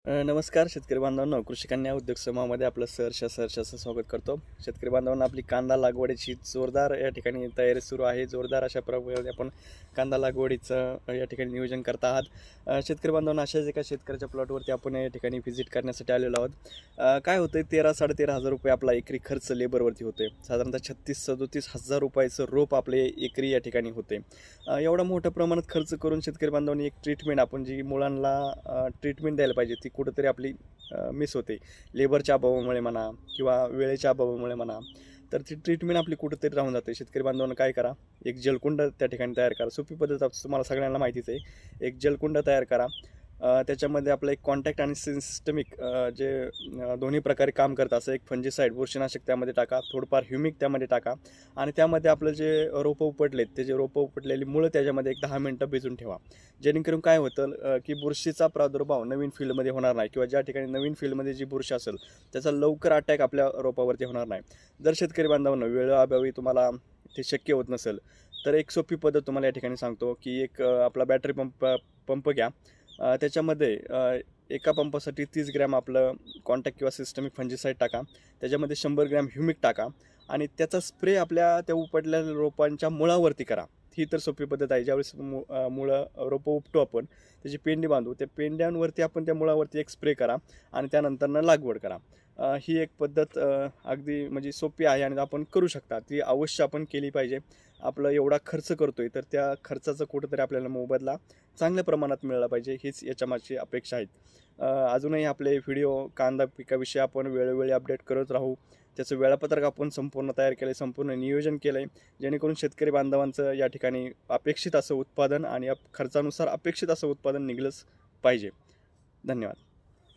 नमस्कार शेतकरी बांधवांनो, कृषी कन्या उद्योग समूहामध्ये आपलं सहर्ष स्वागत करतो. शेतकरी बांधवांना आपली कांदा लागवडीची जोरदार या ठिकाणी तयारी सुरू आहे. जोरदार अशा प्रकारे आपण कांदा लागवडीचं या ठिकाणी नियोजन करत आहात. शेतकरी बांधवांना अशाच एका शेतकऱ्याच्या प्लॉटवरती आपण या ठिकाणी व्हिजिट करण्यासाठी आलेलो आहोत. काय होतं, 13-13,500 रुपये आपला एकरी खर्च लेबरवरती होते. साधारणतः 36-37 हजार रुपयाचं रोप आपले एकरी या ठिकाणी होते. एवढा मोठ्या प्रमाणात खर्च करून शेतकरी बांधवांनी एक ट्रीटमेंट, आपण जी मुलांना ट्रीटमेंट द्यायला पाहिजे, ती कुठंतरी आपली मिस होते. लेबरच्या अभावामुळे म्हणा किंवा वेळेच्या अभावामुळे म्हणा, तर ती ट्रीटमेंट आपली कुठंतरी राहून जाते. शेतकरी बांधवांना काय करा, एक जलकुंड त्या ठिकाणी तयार करा. सोपी पद्धत तुम्हाला सगळ्यांना माहितीच आहे. एक जलकुंड तयार करा. त्याच्यामध्ये आपलं एक कॉन्टॅक्ट आणि सिस्टमिक जे दोन्ही प्रकारे काम करतं असं एक फंजीसाईड, बुरशीनाशक त्यामध्ये टाका. थोडंफार ह्युमिक त्यामध्ये टाका आणि त्यामध्ये आपलं जे रोपं उपटलेत, ते जे रोपं उपटलेली मुळं त्याच्यामध्ये एक 10 मिनटं भिजून ठेवा. जेणेकरून काय होतं की बुरशीचा प्रादुर्भाव नवीन फील्डमध्ये होणार नाही, किंवा ज्या ठिकाणी नवीन फील्डमध्ये जी बुरशी असेल त्याचा लवकर अटॅक आपल्या रोपावरती होणार नाही. जर शेतकरी बांधवांना वेळेअभावी तुम्हाला ते शक्य होत नसेल, तर एक सोपी पद्धत तुम्हाला या ठिकाणी सांगतो की एक आपला बॅटरी पंप घ्या. त्याच्यामध्ये एका पंपासाठी 30 ग्रॅम आपलं कॉन्टॅक्ट किंवा सिस्टमिक फंजीसाईड टाका. त्याच्यामध्ये 100 ग्रॅम ह्युमिक टाका आणि त्याचा स्प्रे आपल्या त्या उपटलेल्या रोपांच्या मुळावरती करा. ही तर सोपी पद्धत आहे. ज्यावेळेस मुळं रोपं उपटू आपण, त्याची पेंडी बांधू, त्या पेंड्यांवरती आपण त्या मुळावरती एक स्प्रे करा आणि त्यानंतरनं लागवड करा. ही एक पद्धत अगदी म्हणजे सोपी आहे आणि आपण करू शकता. ती अवश्य आपण केली पाहिजे. आपलं एवढा खर्च करतोय, तर त्या खर्चाचं कुठंतरी आपल्याला मोबदला चांगल्या प्रमाणात मिळाला पाहिजे, हीच याच्यामागची अपेक्षा आहेत. अजूनही आपले व्हिडिओ कांदा पिकाविषयी आपण वेळोवेळी अपडेट करत राहू. त्याचं वेळापत्रक आपण संपूर्ण तयार केलं आहे, संपूर्ण नियोजन केलं आहे, जेणेकरून शेतकरी बांधवांचं या ठिकाणी अपेक्षित असं उत्पादन आणि खर्चानुसार अपेक्षित असं उत्पादन निघलंच पाहिजे. धन्यवाद.